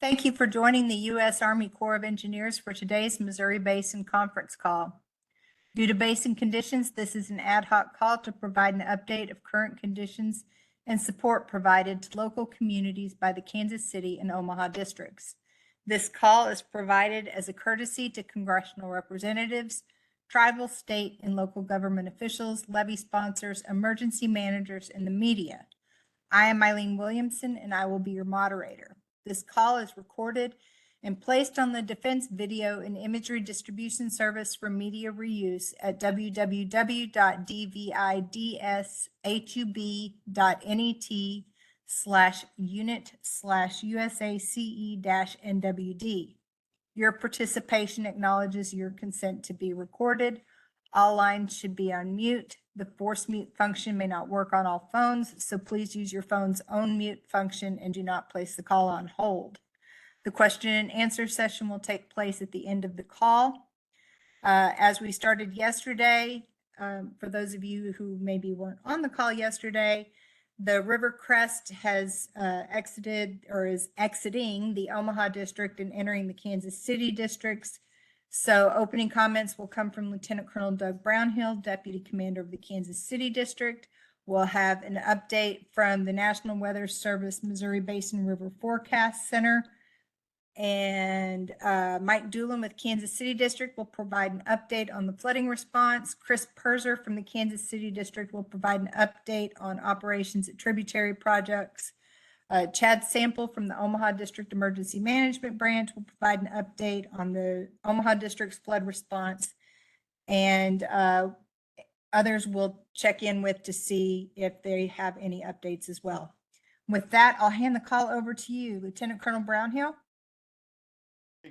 Thank you for joining the U.S. Army Corps of Engineers for today's Missouri Basin Conference call. Due to basin conditions, this is an ad hoc call to provide an update of current conditions and support provided to local communities by the Kansas City and Omaha districts. This call is provided as a courtesy to congressional representatives, tribal, state, and local government officials, levee sponsors, emergency managers, and the media. I am Eileen Williamson, and I will be your moderator. This call is recorded and placed on the Defense Video and Imagery Distribution Service for media reuse at www.dvidshub.net/unit/USACE-NWD. Your participation acknowledges your consent to be recorded. All lines should be on mute. The force mute function may not work on all phones, so please use your phone's own mute function and do not place the call on hold. The question and answer session will take place at the end of the call. As we started yesterday, for those of you who maybe weren't on the call yesterday, the river crest has exited or is exiting the Omaha district and entering the Kansas City districts. So opening comments will come from Lieutenant Colonel Doug Brownhill, Deputy Commander of the Kansas City District. We'll have an update from the National Weather Service Missouri Basin River Forecast Center. And Mike Doolin with Kansas City District will provide an update on the flooding response. Chris Perzer from the Kansas City District will provide an update on operations at tributary projects. Chad Sample from the Omaha District Emergency Management Branch will provide an update on the Omaha District's flood response, and others will check in with to see if they have any updates as well. With that, I'll hand the call over to you, Lieutenant Colonel Brownhill.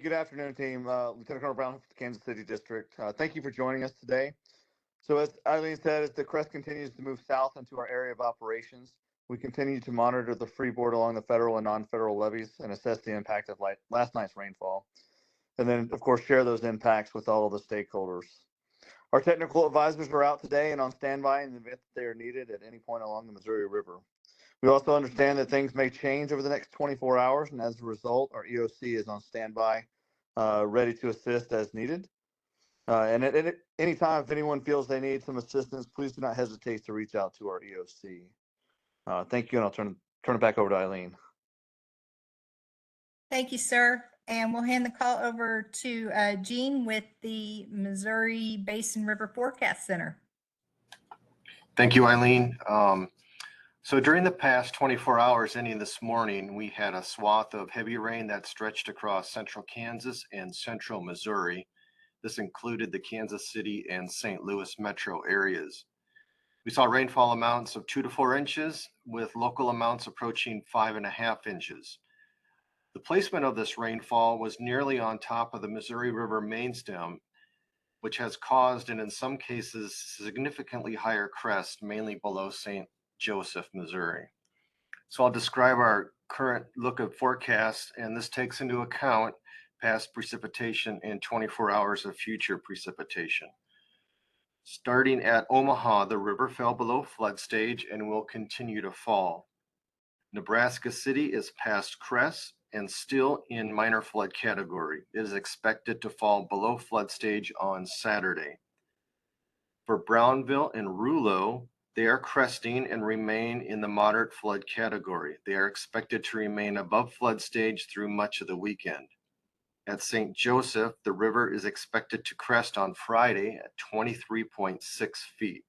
Good afternoon, team. Lieutenant Colonel Brownhill from the Kansas City District. Thank you for joining us today. So as Eileen said, as the crest continues to move south into our area of operations, we continue to monitor the freeboard along the federal and non-federal levees and assess the impact of last night's rainfall. And then, of course, share those impacts with all of the stakeholders. Our technical advisors are out today and on standby in the event that they are needed at any point along the Missouri River. We also understand that things may change over the next 24 hours, and as a result, our EOC is on standby, ready to assist as needed. And at any time, if anyone feels they need some assistance, please do not hesitate to reach out to our EOC. Thank you, and I'll turn it back over to Eileen. Thank you, sir. And we'll hand the call over to Gene with the Missouri Basin River Forecast Center. Thank you, Eileen. So during the past 24 hours ending this morning, we had a swath of heavy rain that stretched across central Kansas and central Missouri. This included the Kansas City and St. Louis metro areas. We saw rainfall amounts of 2 to 4 inches, with local amounts approaching 5.5 inches. The placement of this rainfall was nearly on top of the Missouri River main stem, which has caused, and in some cases, significantly higher crest, mainly below St. Joseph, Missouri. So I'll describe our current look at forecast, and this takes into account past precipitation and 24 hours of future precipitation. Starting at Omaha, the river fell below flood stage and will continue to fall. Nebraska City is past crest and still in minor flood category. It is expected to fall below flood stage on Saturday. For Brownville and Rouleau, they are cresting and remain in the moderate flood category. They are expected to remain above flood stage through much of the weekend. At St. Joseph, the river is expected to crest on Friday at 23.6 feet.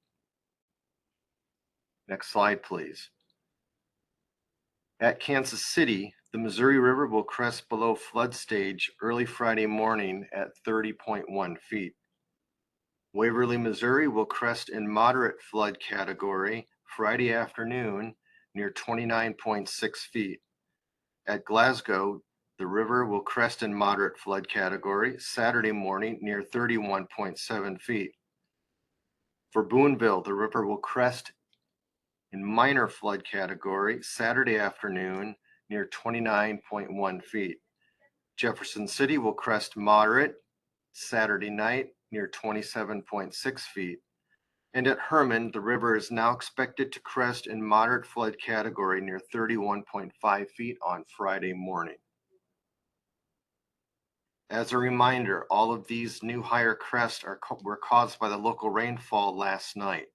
Next slide, please. At Kansas City, the Missouri River will crest below flood stage early Friday morning at 30.1 feet. Waverly, Missouri will crest in moderate flood category Friday afternoon near 29.6 feet. At Glasgow, the river will crest in moderate flood category Saturday morning near 31.7 feet. For Boonville, the river will crest in minor flood category Saturday afternoon near 29.1 feet. Jefferson City will crest moderate Saturday night near 27.6 feet. And at Herman, the river is now expected to crest in moderate flood category near 31.5 feet on Friday morning. As a reminder, all of these new higher crests were caused by the local rainfall last night.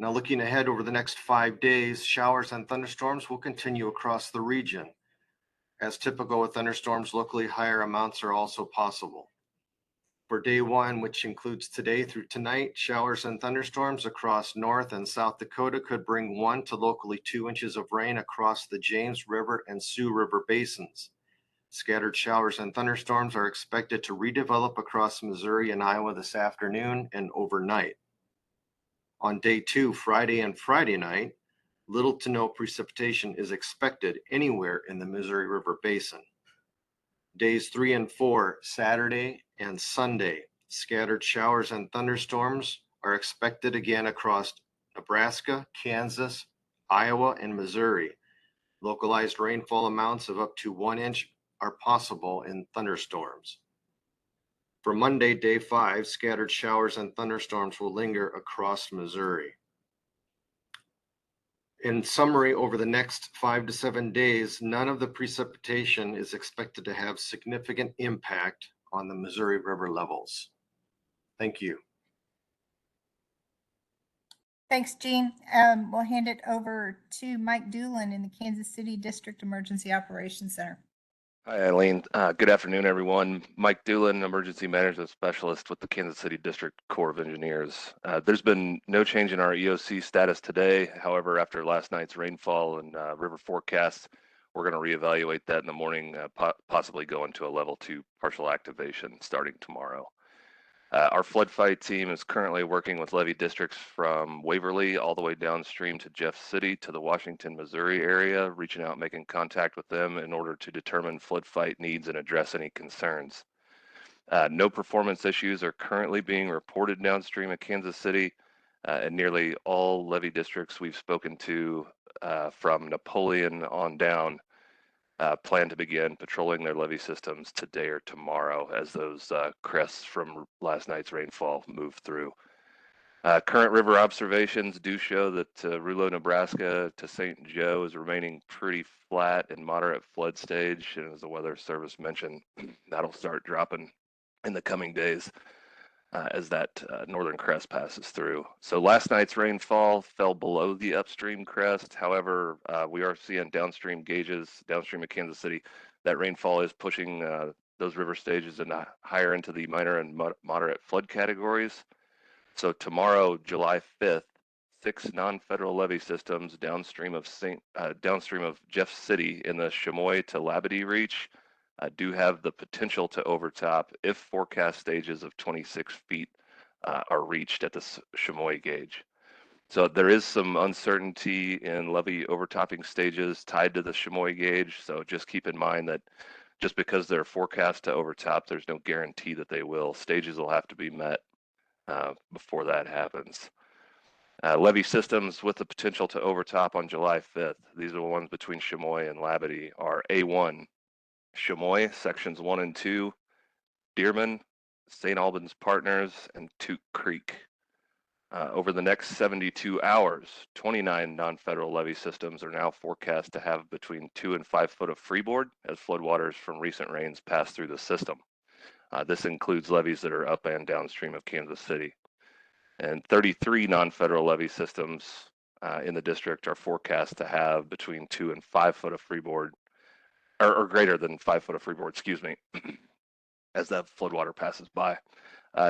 Now looking ahead over the next 5 days, showers and thunderstorms will continue across the region. As typical with thunderstorms, locally higher amounts are also possible. For day 1, which includes today through tonight, showers and thunderstorms across North and South Dakota could bring 1 to locally 2 inches of rain across the James River and Sioux River basins. Scattered showers and thunderstorms are expected to redevelop across Missouri and Iowa this afternoon and overnight. On day 2, Friday and Friday night, little to no precipitation is expected anywhere in the Missouri River Basin. Days 3 and 4, Saturday and Sunday, scattered showers and thunderstorms are expected again across Nebraska, Kansas, Iowa, and Missouri. Localized rainfall amounts of up to 1 inch are possible in thunderstorms. For Monday, day 5, scattered showers and thunderstorms will linger across Missouri. In summary, over the next 5 to 7 days, none of the precipitation is expected to have significant impact on the Missouri River levels. Thank you. Thanks, Gene. We'll hand it over to Mike Doolin in the Kansas City District Emergency Operations Center. Hi, Eileen. Good afternoon, everyone. Mike Doolin, Emergency Management Specialist with the Kansas City District Corps of Engineers. There's been no change in our EOC status today. However, after last night's rainfall and river forecasts, we're going to reevaluate that in the morning, possibly go into a level 2 partial activation starting tomorrow. Our flood fight team is currently working with levee districts from Waverly all the way downstream to Jeff City to the Washington, Missouri area, reaching out, making contact with them in order to determine flood fight needs and address any concerns. No performance issues are currently being reported downstream of Kansas City, and nearly all levee districts we've spoken to from Napoleon on down plan to begin patrolling their levee systems today or tomorrow as those crests from last night's rainfall move through. Current river observations do show that Rouleau, Nebraska to St. Joe is remaining pretty flat and moderate flood stage. And as the Weather Service mentioned, that'll start dropping in the coming days as that northern crest passes through. So last night's rainfall fell below the upstream crest. However, we are seeing downstream gauges, downstream of Kansas City, that rainfall is pushing those river stages higher into the minor and moderate flood categories. So tomorrow, July 5th, 6 non-federal levee systems downstream of Jeff City in the Chamois to Labadee reach do have the potential to overtop if forecast stages of 26 feet are reached at the Chamois gauge. So there is some uncertainty in levee overtopping stages tied to the Chamois gauge. So just keep in mind that just because they're forecast to overtop, there's no guarantee that they will. Stages will have to be met before that happens. Levee systems with the potential to overtop on July 5th, these are the ones between Chamois and Labadee, are A1, Chamois, sections 1 and 2, Dearman, St. Albans Partners, and Toot Creek. Over the next 72 hours, 29 non-federal levee systems are now forecast to have between 2 and 5 foot of freeboard as floodwaters from recent rains pass through the system. This includes levees that are up and downstream of Kansas City. And 33 non-federal levee systems in the district are forecast to have between 2 and 5 foot of freeboard, or greater than 5 foot of freeboard, excuse me, as that floodwater passes by.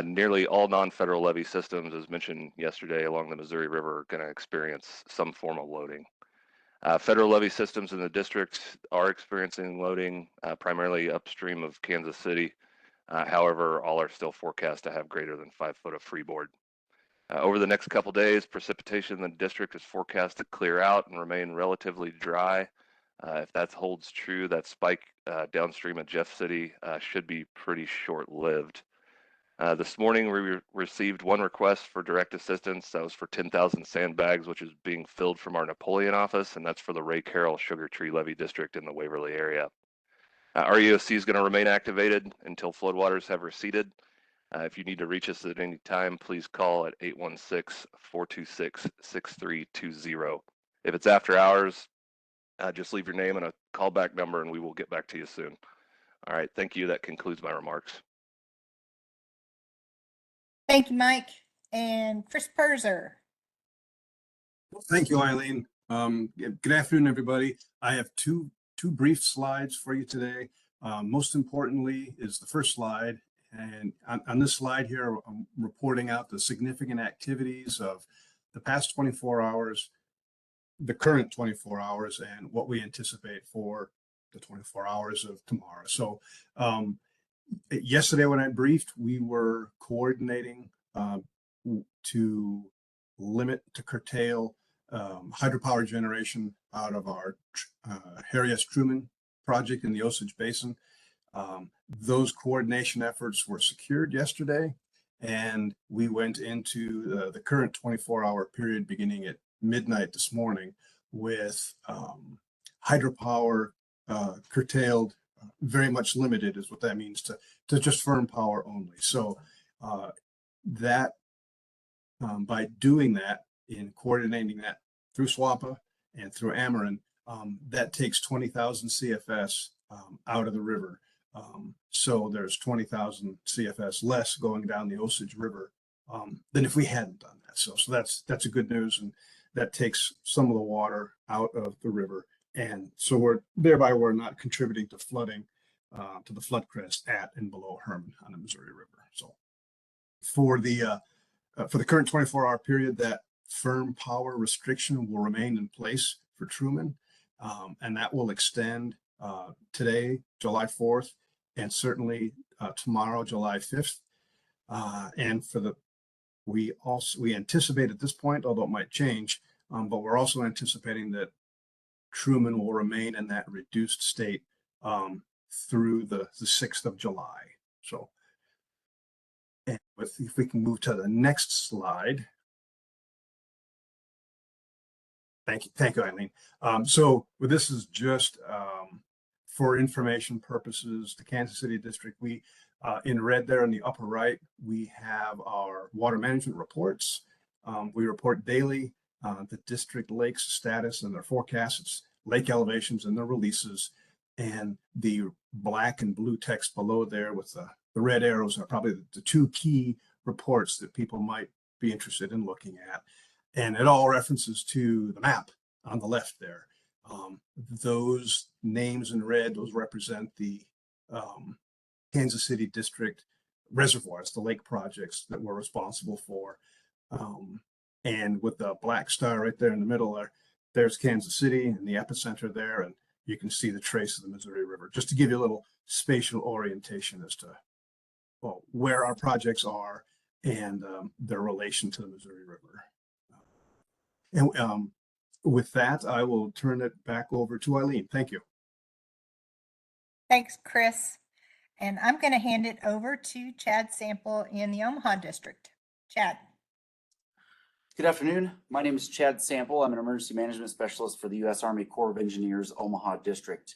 Nearly all non-federal levee systems, as mentioned yesterday along the Missouri River, are going to experience some form of loading. Federal levee systems in the district are experiencing loading, primarily upstream of Kansas City. However, all are still forecast to have greater than 5 foot of freeboard. Over the next couple days, precipitation in the district is forecast to clear out and remain relatively dry. If that holds true, that spike downstream of Jeff City should be pretty short-lived. This morning, we received one request for direct assistance. That was for 10,000 sandbags, which is being filled from our Napoleon office, and that's for the Ray Carroll Sugar Tree Levee District in the Waverly area. Our EOC is going to remain activated until floodwaters have receded. If you need to reach us at any time, please call at 816-426-6320. If it's after hours, just leave your name and a callback number, and we will get back to you soon. All right, thank you. That concludes my remarks. Thank you, Mike. And Chris Perzer. Thank you, Eileen. Good afternoon, everybody. I have two brief slides for you today. Most importantly is the first slide. And on this slide here, I'm reporting out the significant activities of the past 24 hours, the current 24 hours, and what we anticipate for the 24 hours of tomorrow. So yesterday when I briefed, we were coordinating to curtail hydropower generation out of our Harry S. Truman project in the Osage Basin. Those coordination efforts were secured yesterday, and we went into the current 24-hour period beginning at midnight this morning with hydropower curtailed, very much limited is what that means, to just firm power only. So by doing that, in coordinating that through SWAPA and through Ameren, that takes 20,000 CFS out of the river. So there's 20,000 CFS less going down the Osage River than if we hadn't done that. So that's a good news, and that takes some of the water out of the river, and so we're not contributing to flooding to the flood crest at and below Herman on the Missouri River. So for the current 24-hour period, that firm power restriction will remain in place for Truman, and that will extend today, July 4th, and certainly tomorrow, July 5th. And we anticipate at this point, although it might change, but we're also anticipating that Truman will remain in that reduced state through the 6th of July. So, and if we can move to the next slide. Thank you, Eileen. So this is just for information purposes, the Kansas City District, we in red there in the upper right, we have our water management reports. We report daily the district lakes status and their forecasts, its lake elevations and their releases. And the black and blue text below there with the red arrows are probably the two key reports that people might be interested in looking at. And it all references to the map on the left there. Those names in red, those represent the Kansas City District reservoirs, the lake projects that we're responsible for. And with the black star right there in the middle there's Kansas City and the epicenter there, and you can see the trace of the Missouri River, just to give you a little spatial orientation as to where our projects are and their relation to the Missouri River. And with that, I will turn it back over to Eileen. Thank you. Thanks, Chris. And I'm going to hand it over to Chad Sample in the Omaha District. Chad. Good afternoon. My name is Chad Sample. I'm an emergency management specialist for the U.S. Army Corps of Engineers, Omaha District.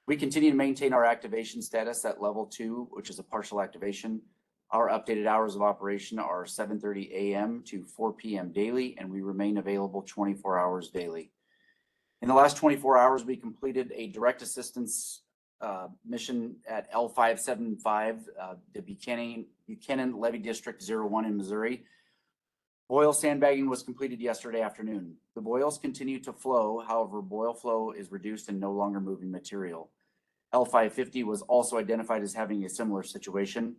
We continue to maintain our activation status at level 2, which is a partial activation. Our updated hours of operation are 7:30 a.m. to 4 p.m. daily, and we remain available 24 hours daily. In the last 24 hours, we completed a direct assistance mission at L575, the Buchanan Levee District 01 in Missouri. Boil sandbagging was completed yesterday afternoon. The boils continue to flow, however, boil flow is reduced and no longer moving material. L550 was also identified as having a similar situation.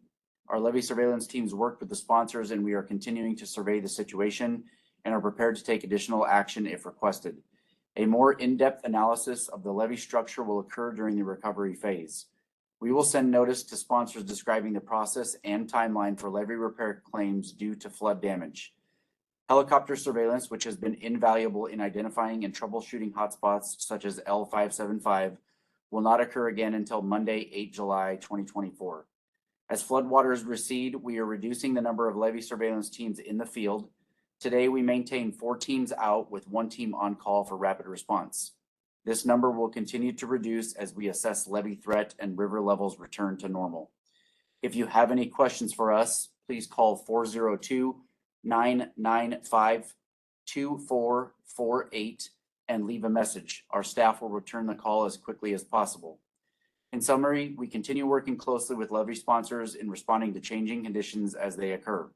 Our levee surveillance teams worked with the sponsors, and we are continuing to survey the situation and are prepared to take additional action if requested. A more in-depth analysis of the levee structure will occur during the recovery phase. We will send notice to sponsors describing the process and timeline for levee repair claims due to flood damage. Helicopter surveillance, which has been invaluable in identifying and troubleshooting hotspots such as L575, will not occur again until Monday, 8 July 2024. As floodwaters recede, we are reducing the number of levee surveillance teams in the field. Today, we maintain 4 teams out with 1 team on call for rapid response. This number will continue to reduce as we assess levee threat and river levels return to normal. If you have any questions for us, please call 402-995-2448 and leave a message. Our staff will return the call as quickly as possible. In summary, we continue working closely with levee sponsors in responding to changing conditions as they occur.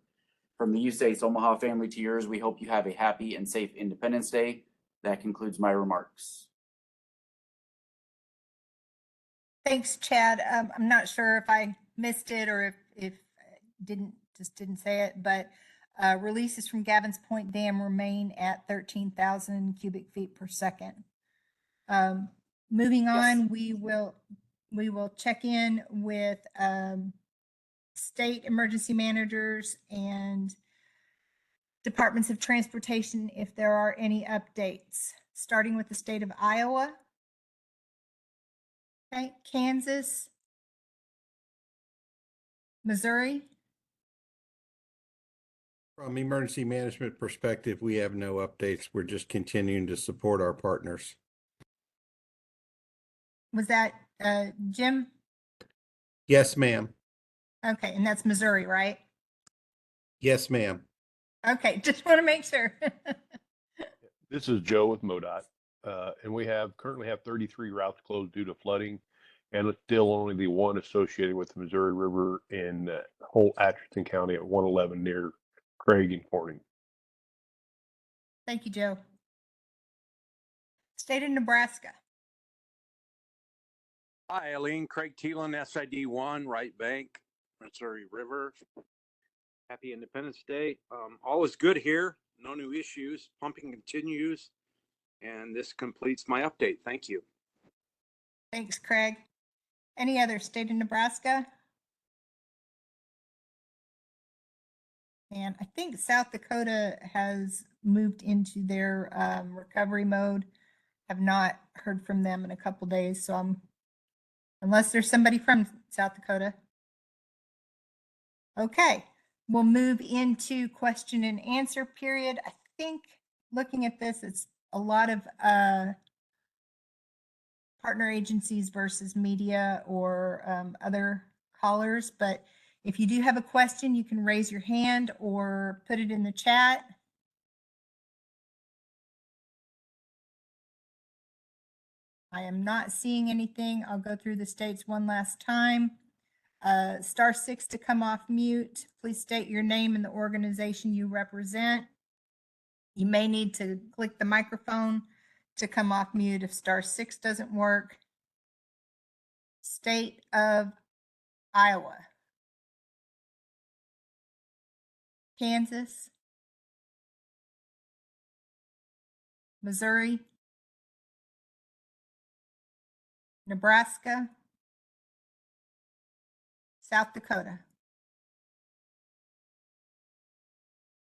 From the USA's Omaha family to yours, we hope you have a happy and safe Independence Day. That concludes my remarks. Thanks, Chad. I'm not sure if I missed it or if didn't say it, but releases from Gavins Point Dam remain at 13,000 cubic feet per second. Moving on, we will check in with state emergency managers and departments of transportation if there are any updates, starting with the state of Iowa. Okay, Kansas, Missouri. From emergency management perspective, we have no updates. We're just continuing to support our partners. Was that Jim? Yes, ma'am. Okay, and that's Missouri, right? Yes, ma'am. Okay, just want to make sure. This is Joe with MoDOT, and we currently have 33 routes closed due to flooding, and it's still only the one associated with the Missouri River in whole Atchison County at 111 near Craig and Corning. Thank you, Joe. State of Nebraska. Hi, Eileen. Craig Thielen, SID 1, Right Bank, Missouri River. Happy Independence Day. All is good here. No new issues. Pumping continues. And this completes my update. Thank you. Thanks, Craig. Any other state of Nebraska? And I think South Dakota has moved into their recovery mode. Have not heard from them in a couple days, so unless there's somebody from South Dakota. Okay, we'll move into question and answer period. I think looking at this, it's a lot of partner agencies versus media or other callers, but if you do have a question, you can raise your hand or put it in the chat. I am not seeing anything. I'll go through the states one last time. *6 to come off mute. Please state your name and the organization you represent. You may need to click the microphone to come off mute if *6 doesn't work. State of Iowa. Kansas. Missouri. Nebraska. South Dakota.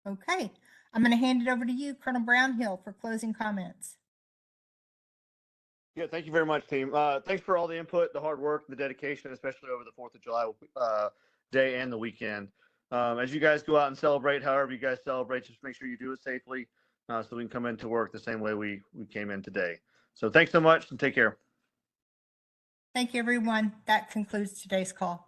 Okay, I'm going to hand it over to you, Colonel Brownhill, for closing comments. Yeah, thank you very much, team. Thanks for all the input, the hard work, the dedication, especially over the 4th of July day and the weekend. As you guys go out and celebrate, however you guys celebrate, just make sure you do it safely so we can come into work the same way we came in today. So thanks so much and take care. Thank you, everyone. That concludes today's call.